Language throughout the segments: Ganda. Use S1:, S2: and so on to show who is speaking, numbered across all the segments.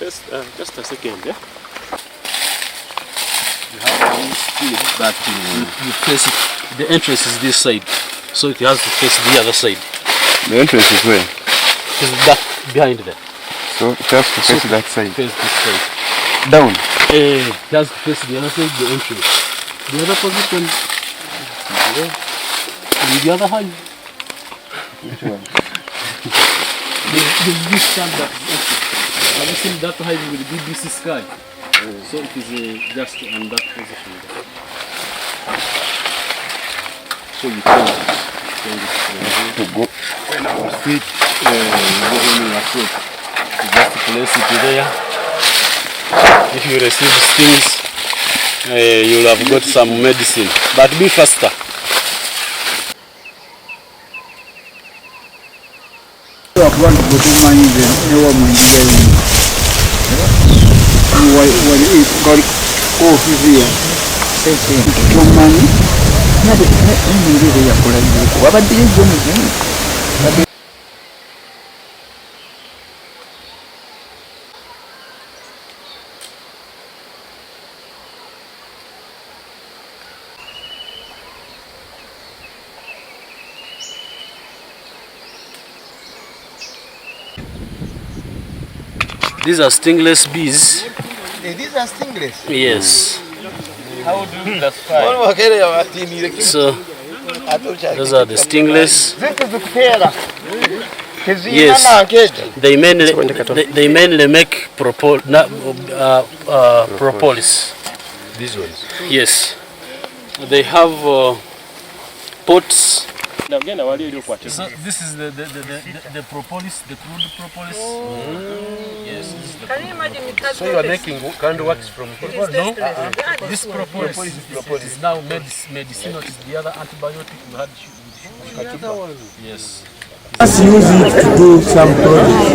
S1: Just a second, yeah?
S2: You have to speed that you face it. The entrance is this side, so it has to face the other side.
S3: The entrance is where?
S2: It's back behind there.
S3: So it has to face that side.
S2: Face this side.
S3: Down.
S2: It has to face the other side, the entrance. The other position. And the other hand.
S3: Which one?
S2: This stand that. Have you seen that height with the BBC sky? So it is just on that position. So you can change it
S3: To go.
S2: when our feet when you approach. You just place it there. If you receive stings, you'll have got some medicine. But be faster. These are stingless bees.
S4: These are stingless?
S2: Yes.
S4: How do you classify?
S2: So, those are the stingless. Yes. They mainly make propolis.
S4: These ones?
S2: Yes. They have pots. So this is the propolis, the crude propolis. Yes.
S5: Can you imagine it?
S4: So you are making candleworks from propolis?
S2: No, this propolis is now medicinal. It's the other antibiotic we had. Yes.
S6: Let's use it to do some projects.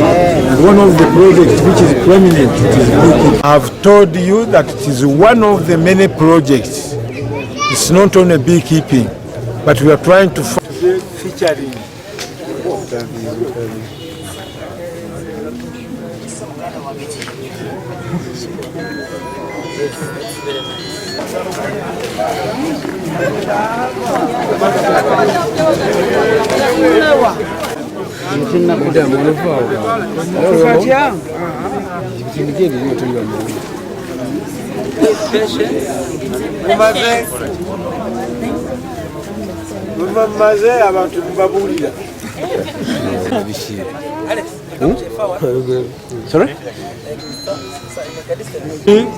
S6: And one of the projects which is prominent is beekeeping. I've told you that it is one of the many projects. It's not only beekeeping, but we are trying to featuring.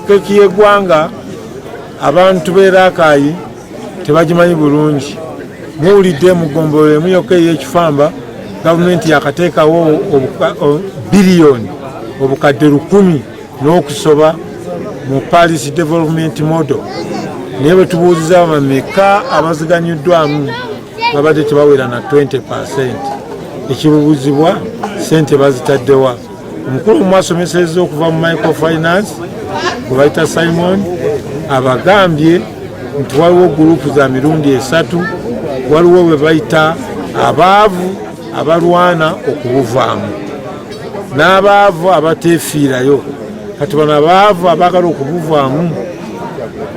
S6: Keki y'eggwanga abantu b'Erakai tebagimanyi bulungi. Muwulidde mu ggombolola emu yokka ey'ekifamba gavumenti yakateekawo biliyoni obukadde 100 n'okusoba mu Paris Development Model. Naye bwe tubuuziza bameka abaziganyuddwamu babadde tebawera na 20%. Ekibuuzibwa ssente bazitaddewa. Omukulu mwasomesezza okuva mu microfinance gwe bayita Simon abagambye nti waliwo gurupu za mirundi 3, waliwo bwe bayita abaavu abalwana okubuvaamu n'abaavu abateefiirayo. Kati bano abaavu abaagala okubuvaamu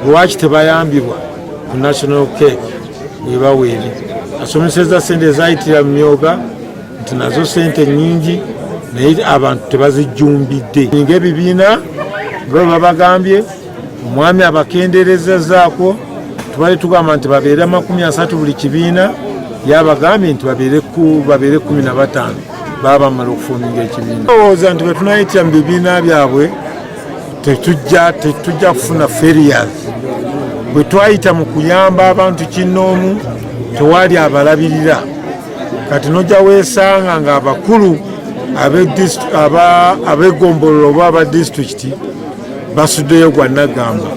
S6: lwaki tebayambibwa ku national cake webaweeri. Asomesezza ssente ezayitira mu myoga nti nazo ssente nnyingi naye abantu tebazijjumbidde. Ng'ebibiina baba bagambye omwami abakenderezezaako tubale tugamba nti babeere 30 buli kibiina, yabagambye nti babeere 15 baba bamala okufuuminga ekibiina. Olowooza nti bwe tunayitira mu bibiina byabwe tetujja kufuna ferias. Bwe twayita mu kuyamba abantu kinnoomu tewali abalabirira. Kati nojja weesanga ng'abakulu ab'eggombolola oba aba disitulikiti basuddeyo gwa Nagamba.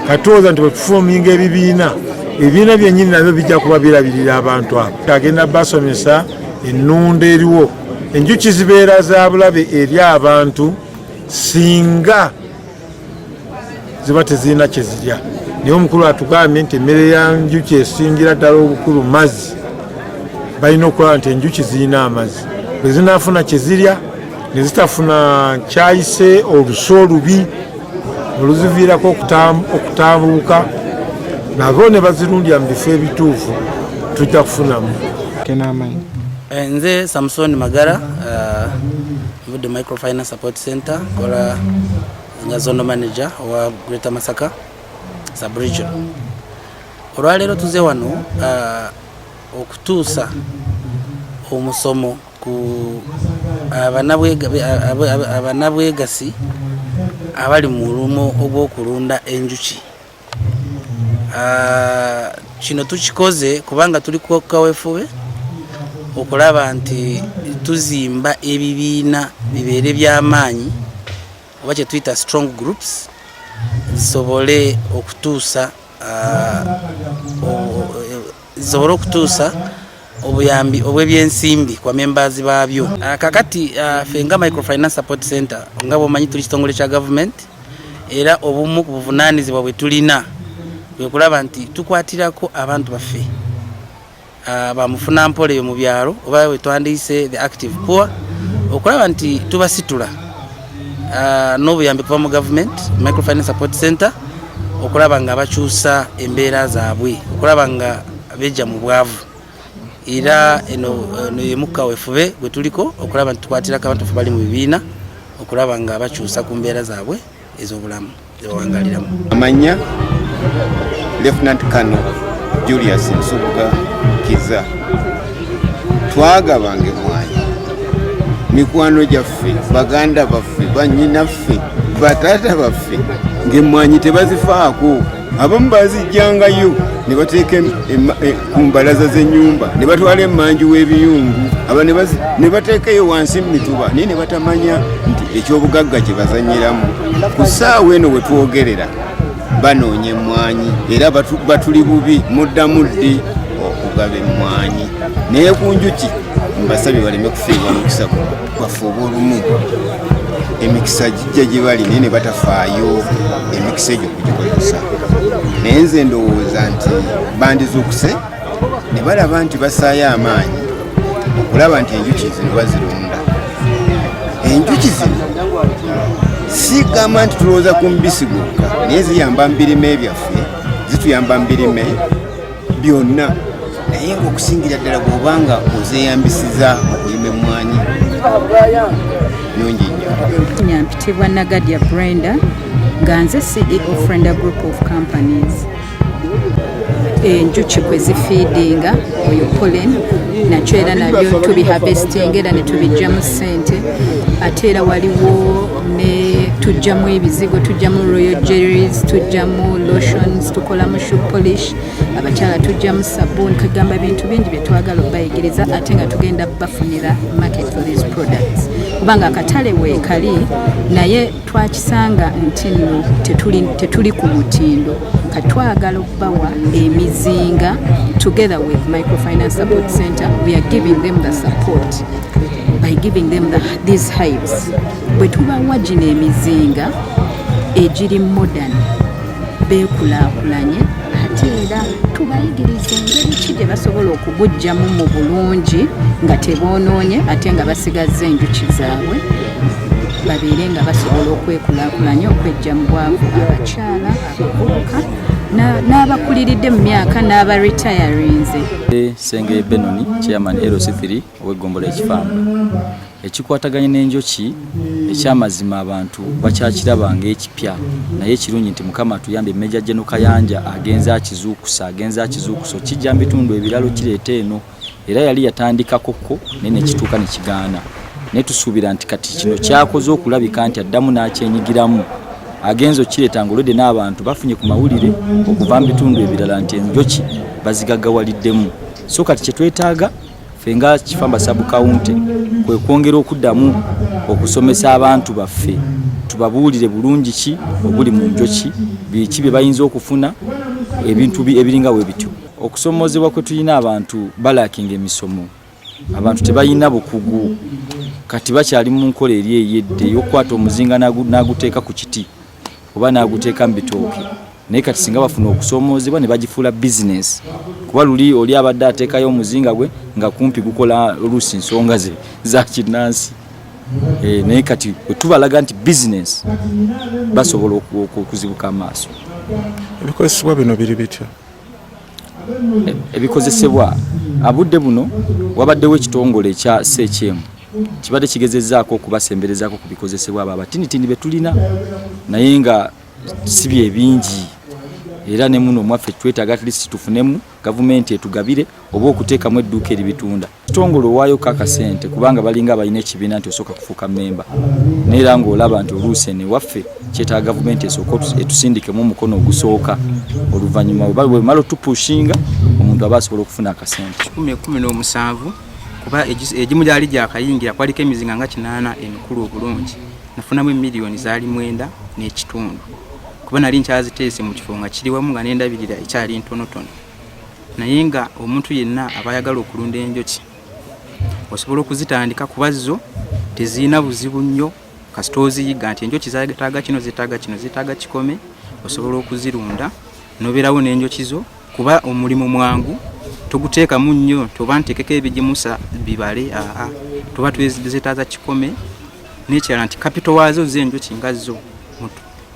S6: Kati olowooza nti bwe tufuuminga ebibiina byennyini nabyo bijja kuba birabirira abantu abo. Agenda basomesa ennunda eriwo. Enjuki zibeera za bulabe eri abantu singa ziba tezirina kye zirya. Naye omukulu atugambye nti emmere ya njuki esingira ddala obukulu mazzi. Balina okulaba nti enjuki zirina amazzi. Bwe zinaafuna kye zirya ne zitafuna kyayise oluso olubi oluziviirako okutambuuka nabo ne bazirundira mu bifo ebituufu tujja kufunamu.
S1: Nze Samson Magara the Microfinance Support Center kola nga zone manager wa Greater Masaka sub-region. Olwaleero tuze wano okutuusa omusomo ku abanabwegasi abali mu lumo ogw'okulunda enjuki. Kino tukikoze kubanga tuli ku kaweefube okulaba nti tuzimba ebibiina bibeere by'amaanyi oba kye tuyita strong groups zisobole okutuusa obuyambi obw'ebyensimbi kwa members baabyo. Kakati ffe nga Microfinance Support Center nga bw'omanyi tuli kitongole kya government era obumu ku buvunaanyizibwa bwe tulina bwe kulaba nti tukwatirako abantu baffe bamufuna mpole mu byalo oba we twandiyise the active poor okulaba nti tubasitula n'obuyambi kuva mu government Microfinance Support Center okulaba nga bakyusa embeera zaabwe okulaba nga bejja mu bwavu era eno yemuka weefube gwe tuliko okulaba nti tukwatirako abantu bali mu bibiina okulaba nga bakyusa ku mbeera zaabwe ez'obulamu zebawangaliramu.
S3: Amanya Lieutenant Colonel Julius Nsubuga Kiza twagabange mwanyi mikwano gyaffe baganda baffe bannyinaffe batata baffe ng'emmwanyi tebazifaako abamu bazijjangayo ne bateeka ku mbalaza z'ennyumba ne batwala emmanju w'ebiyungu aba ne bateekayo wansi mu mituba naye ne batamanya nti ekyobugagga kye bazannyiramu. Ku ssaawa eno we twogerera banoonya emmwanyi era batuli bubi muddamu ddi okugaba emmwanyi naye ku njuki mbasabye baleme kufiibwa mukisa gwaffe obw'olumu. Emikisa gijja gye bali naye ne batafaayo emikisa egyo kugikozesa. Naye nze ndowooza nti bandizuukuse ne balaba nti basaayo amaanyi okulaba nti enjuki zino bazirunda. Enjuki zino sigamba nti tulowooza ku mubisi gwokka naye ziyamba mu birime byaffe zituyamba mu birime byonna naye ng'okusingira ddala bw'obanga ozeeyambisiza okulima emmwanyi nungi nnyo.
S5: Nyampitibwa Nagadia Brenda nga nze CEO Frienda Group of Companies. Enjuki kwe zifiidinga oyo pollen nakyo era nabyo tubiharvestinga era ne tubijjamu ssente ate era waliwo ne tujjamu ebizigo tujjamu royal jellies tujjamu lotions tukolamu shoe polish abakyala tujjamu sabuni kagamba bintu bingi bye twagala obayigiriza ate nga tugenda bafunira market for these products kubanga akatale weekali naye twakisanga nti nno tetuli ku mutindo katwagala okubawa emizinga together with Microfinance Support Center we are giving them the support by giving them these hives bwe tubawa gino emizinga egiri modern beekulaakulanye ate era tubayigiriza engeri ki gye basobola okugujjamu mu bulungi nga teboonoonye ate nga basigazza enjuki zaabwe babeere nga basobola okwekulaakulanya okwejja mu bwavu abakyala abavubuka n'abakuliridde mu myaka n'abaretirinze.
S7: Senge Benoni chairman LC3 ow'eggombolola ekifamba ekikwataganye n'enjoki ekyamazima abantu bakyakirabanga ekipya naye ekirungi nti mukama tuyambe Major General Kayanja agenza akizuukusa kijja mu bitundu ebiralo kireeta eno era yali yatandikakoko naye ne kituuka ne kigaana naye tusuubira nti kati kino kyakoze okulabika nti addamu n'akyenyigiramu agenzo kireeta ngolode n'abantu bafunye ku mawulire okuva mu bitundu ebirala nti enjoki bazigagawaliddemu so kati kye twetaaga ffe nga Kifamba sub county kwe kwongera okuddamu okusomesa abantu baffe tubabuulire bulungi ki obuli mu njoki biki bye bayinza okufuna ebintu ebiringa we bityo okusomozebwa kwe tulina abantu balakinga emisomo abantu tebayina bukugu kati bakyali mu nkola eri eyedde y'okukwata omuzinga n'aguteeka ku kiti oba n'aguteeka mu bitooke naye kati singa bafuna okusomoozebwa ne bagifuula bizinesi kuba luli oli abadde ateekayo omuzinga gwe nga kumpi gukola oluusi nsonga ze za kinnansi naye kati wetubalaga nti business basobola okuzibuka amaaso.
S6: Ebikozesebwa bino biri bitya?
S7: Ebikozesebwa abudde buno wabaddewo ekitongole ekya CHM kibadde kigezezzaako okubasemberezaako ku bikozesebwa abo abatinitini betulina naye nga si bye bingi era ne muno mwaffe twetaaga at least tufunemu gavumenti etugabire oba okuteekamu edduuka eribitunda. Ekitongole owaayo kakasente kubanga balinga abalina ekibiina nti osooka kufuuka memba neera ng'olaba nti oluusi ene waffe kyetaaga gavumenti esooka etusindikemu omukono ogusooka oluvannyuma bwe mala otupushinga omuntu aba asobola okufuna akasente.
S8: 2017 kuba egimu gyali gyakayingira kwaliko emizinga nga 8 emikulu obulungi nafunamu miliyoni zaali 9 n'ekitundu kuba nali nkyaziteese mu kifo nga kiri wamu nga n'endabirira ekyali ntonotono naye nga omuntu yenna abayagala okulunda enjoki osobola okuzitandika kuba zo teziina buzibu nnyo kasita oziyiga nti enjoki zeetaaga kino zeetaaga kikome osobola okuzirunda nobeerawo n'enjoki zo kuba omulimu mwangu tuguteekamu nnyo toba ntekeko ebigimusa bibale tuba zeetaaza kikome n'ekirala nti kapito waazo z'enjoki nga zo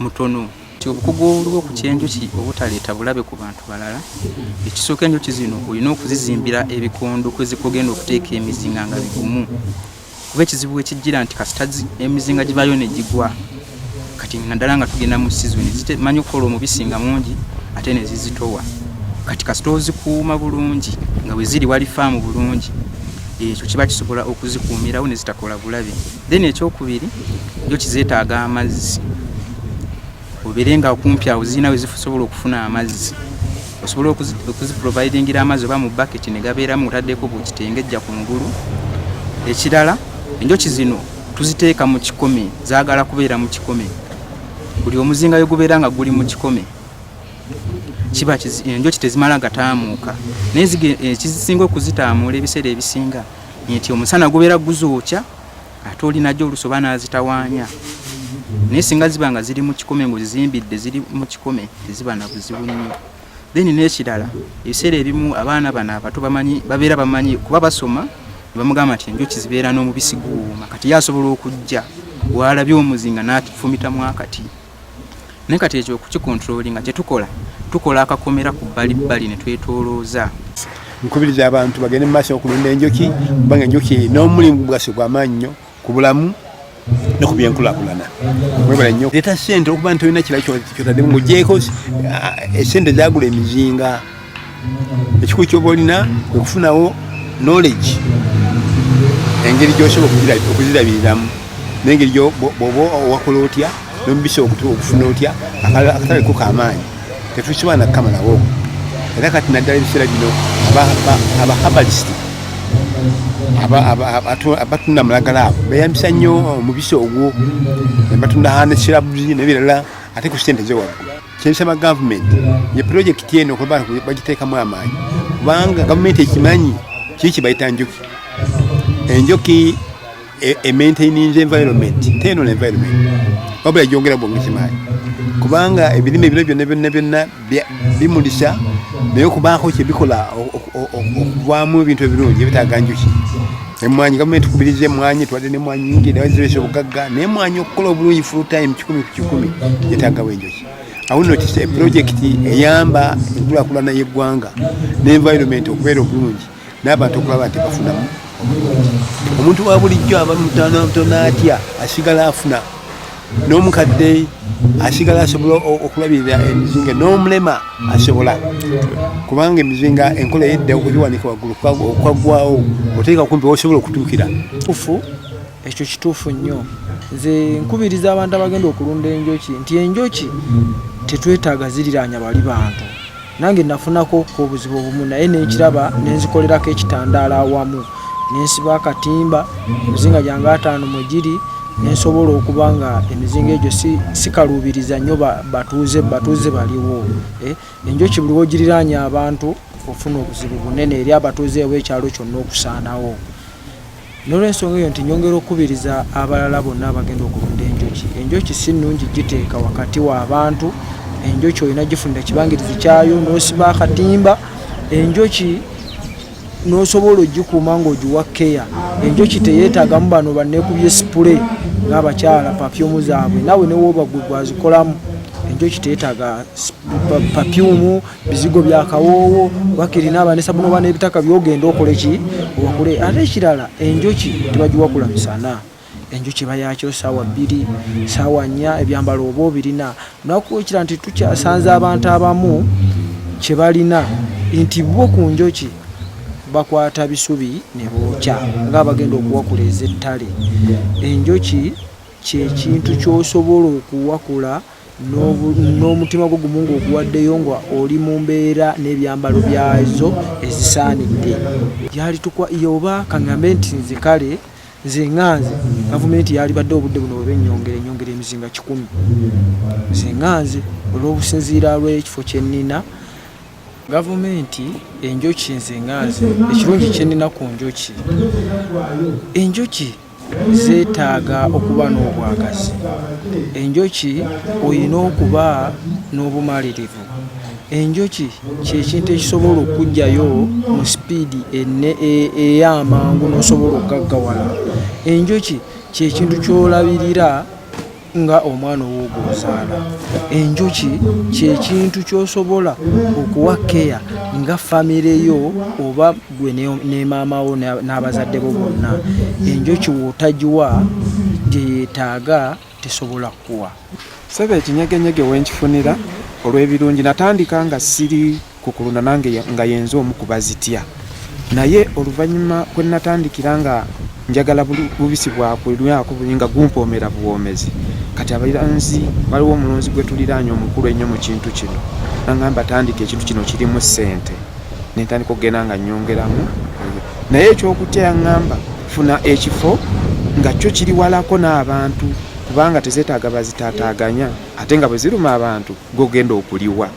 S8: mutono. Obukugu olw'oku kyenjoki obutaleeta bulabe ku bantu balala ekisooka enjoki zino olina okuzizimbira ebikondo kwezikugenda okuteeka emizinga nga bigumu kuba ekizibu ekijjira nti kasita emizinga gibayo ne gigwa kati naddala nga tugenda mu sizoni zitemanyi okukola omubisi nga mungi ate ne zizitowa kati kasita ozikuuma bulungi nga bwe ziri wali faamu bulungi ekyo kiba kisobola okuzikuumirawo ne zitakola bulabe. Then ekyokubiri enjoki zeetaaga amazzi oberenga okumpi awo zina we zisobola okufuna amazzi osobola okuziprovidingira amazzi oba mu bucket ne gabeeramu utaddeko bukitengejja ku ngulu. Ekirala enjoki zino tuziteeka mu kikome zaagala kubeera mu kikome buli omuzinga we gubeera nga guli mu kikome kiba enjoki tezimala gataamuuka naye ekizisinga okuzitaamuula ebiseera ebisinga nti omusana gubeera guzookya ate olinajo olusoba n'azitawaanya naye singa ziba nga ziri mu kikome ng'ozizimbidde ziri mu kikome teziba na buzibu nnyo. Then n'ekirala ebiseera ebimu abaana bano abato babeera bamanyi kuba basoma ne bamugamba nti enjoki zibeera n'omubisi guwuuma kati yasobola okujja bw'alabye omuzinga n'atufumitamu akati naye kati ekyo okukikontrolinga tukola akakomera ku bbalibbali ne twetoolooza.
S3: Nkubiriza abantu bagende mu maaso okulunda enjoki kubanga enjoki n'omulimu mugaso gw'amaanyi nnyo ku bulamu no ku byenkulaakulana. Mwebala nnyo leeta ssente okuba nti olina kirala kyotaddemu ng'ogyeko essente zaagula emizinga. Ekikulu ky'oba olina kwe kufunawo knowledge engeri gy'osobola okuzirabiriramu n'engeri bw'oba owakola otya n'omubisi okufuna otya akataliko k'amaanyi tetusobola nakukamalawo. Era kati naddala ebiseera bino abahabalisiti abatunda mulagala abo beeyambisa nnyo omubisi ogwo ne batunda hanesirabuzi n'ebirala ate ku ssente zewaggulu. Kyensaba gavumenti ye pulojekiti eno okuba bagiteekamu amaanyi kubanga gavumenti ekimanyi kiki kibayita njoki. Enjoki emaintaining environment teno environment wabula gyongera bwonge kimanyi kubanga ebirime bino byonna bimulisa naye okubaako kyebikola okuvaamu ebintu ebirungi ebitaaga njuki. Emwanyi gavumenti kubiriza emwanyi twadde n'emwanyi nyingi nawaziresa obugagga naye emwanyi okukola obulungi full time 100 yetaagawo enjoki. Awo nno pulojekiti eyamba enkulaakulana y'eggwanga n'environment okubeera obulungi n'abantu okulaba nti bafunamu. Omuntu wa bulijjo aba mutono atya asigala afuna n'omukadde asigala asobola okulabirira emizinga n'omulema asobola kubanga emizinga enkola yedda okugiwanika waggulu okwaggwawo oteeka kumpi osobola okutuukira.
S9: Ekyo kituufu nnyo. Nze nkubiriza abantu abagenda okulunda enjoki nti enjoki tetwetaaga ziriraanya bali bantu. Nange nafunako obuzibu obumu naye nekiraba nenzikolerako ekitandaala awamu nensiba akatimba emizinga gyange 5 mwe giri nensobola okuba nga emizinga egyo sikaluubiriza nnyo batuuze baliwo. Enjoki buli wogiriraanya abantu ofuna obuzibu bunene eri abatuuze w'ekyalo kyonna okusaanawo. N'olwensonga eyo nti nyongera okubiriza abalala bonna abagenda okulunda enjoki. Enjoki si nnungi giteeka wakati w'abantu. Enjoki olina gifunira kibangirizi kyayo n'osiba akatimba. Enjoki n'osobola ogikuuma ng'ogiwa keya. Enjoki teyeetaagamu bano banneekubye spray ng'abakyala papyumu zaabwe, naawe ne wooba gwe gwazikolamu. Enjoki teetaaga papyumu, bizigo bya kawoowo, bakirina abanesa buno bana ebitaka byogenda okole ki wakule. Ate ekirala enjoki tebagiwakula misana. Enjoki bayakyo saawa 2 saawa 4 ebyambalo oba obirina. Naku ekira nti tukyasanze abantu abamu kye balina nti bo ku njoki bakwata bisubi ne bookya ng'abagenda okuwakula ez'ettale. Enjoki kyekintu ky'osobola okuwakula n'omutima gwo gumu ng'oguwaddeyo nga oli mu mbeera n'ebyambalo byazo ezisaanidde. Yoba kaŋŋambe nti nze kale nze ŋŋanze gavumenti yali badde obudde buno bwe ennyongera emizinga 100. Nze ŋŋanze olw'obusinziira lw'ekifo kye nnina gavumenti enjoki nze ŋŋanze ekirungi kye nnina ku njoki, enjoki zeetaaga okuba n'obwagazi. Enjoki olina okuba n'obumalirivu. Enjoki kyekintu ekisobola okujjayo mu sipiidi ey'amangu n'osobola okugaggawala. Enjoki kyekintu ky'olabirira nga omwana ow'ogwozaala. Enjoki kyekintu ky'osobola okuwa keya nga famire yo oba gwe ne maamawo n'abazadde bo bonna. Enjoki w'otagiwa gye yeetaaga tesobola kuwa.
S10: Sebe ekinyegenyege wenkifunira olw'ebirungi natandika nga siri kukulunda nange nga yenza omu kubazitya, naye oluvannyuma kwe natandikira nga njagala bubisi bwakulwako nga gumpoomera buwoomezi. Kati abayiranzi waliwo omulonzi gwe tuliraanye omukulu ennyo mu kintu kino, nangamba tandika ekintu kino kirimu ssente, nentandika okugenda nga nnyongeramu. Naye ekyokutya yaŋŋamba funa ekifo nga kyo kiri walako n'abantu, kubanga tezeetaaga bazitaataaganya ate nga bwe ziruma abantu gogenda okuliwa.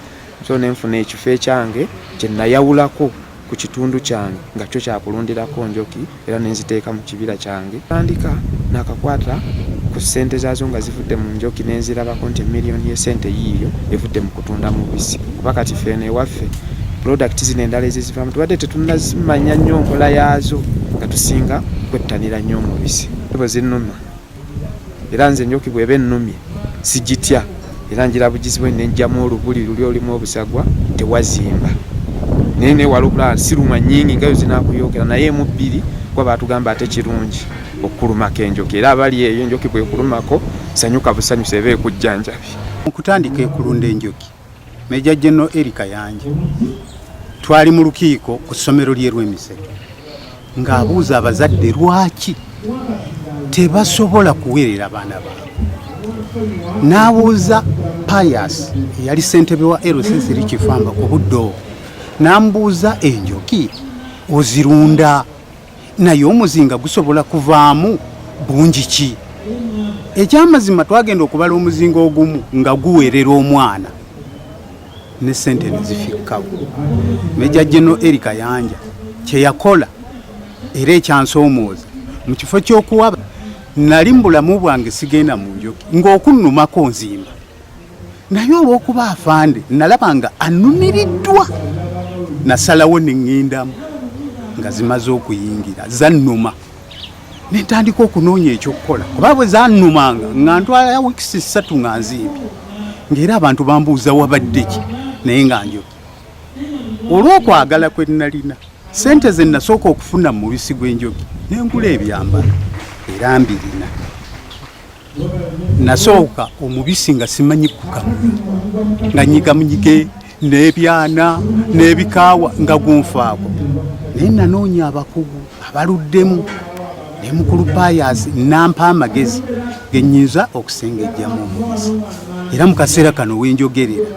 S10: So nenfuna ekifo ekyange kye nayawulako ku kitundu kyange nga kyo kyakulundirako njoki era nenziteeka mu kibira kyange. Tandika nakakwata ku ssente zaazo nga zivudde mu njoki nenzirabako nti miliyoni y'essente yiiyo evudde mu kutunda mubisi, kuba kati feene ewaffe product zino endala ezizivaamu tubadde tetunnazimanya nnyo nkola yaazo nga tusinga kwettanira nnyo omubisi. Bwe zinnuma era nze enjoki bw'eba ennumye sigitya, era ngira bugizi bwe nenjamu olubuli luli olimu obusagwa tewazimba. Naye newala okulaba siruma nnyingi nga yo zinaakuyokera, naye mu 2 kwa batugamba ate kirungi okulumako enjoki, era abali eyo enjoki bwekulumako sanyuka busanyusa eba ekujjanjabi.
S11: Mu kutandika ekulunda enjoki Meja General Erika Yanje twali mu lukiiko ku ssomero lye Rwemiseke ng'abuuza abazadde lwaki tebasobola kuweerera abaana baabwe. N'abuuza Pius eyali ssentebe wa LCC Kifamba ku budde obwo, n'ambuuza enjoki ozirunda naye omuzinga gusobola kuvaamu bungi ki? Ekyamazima twagenda okubala omuzinga ogumu nga guweerera omwana ne ssente ne zifikkawo. Meja General Erika Yanja kye yakola era ekyansoomooza mu kifo ky'okuwaba nali mu bulamu bwange sigenda mu njoki ng'okunnumako nzimba, naye olw'okuba afande nalaba nga annumiriddwa nasalawo ne ŋŋendamu nga zimaze okuyingira zannuma. Ne ntandika okunoonya ekyokukola kuba bwe zannumanga nga ntwala wiikisi 3 nga nzimbye, ng'era abantu bambuuza wabadde ki naye nga njoki. Olw'okwagala kwe nalina ssente ze nasooka okufuna mu mubisi gw'enjoki n'engula ebyambalo era mbirina. Nasooka omubisi nga simanyi kukamula nga nyigamunyige n'ebyana n'ebikaawa nga gunfaako, naye nanoonya abakugu abaluddemu ne mukulu Pius nampa amagezi gennyinza okusengejjamu omubisi. Era mu kaseera kano wenjogerera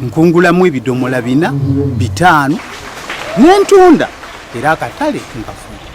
S11: nkungulamu ebidomola 4 5 n'entunda era akatale nkafuuka.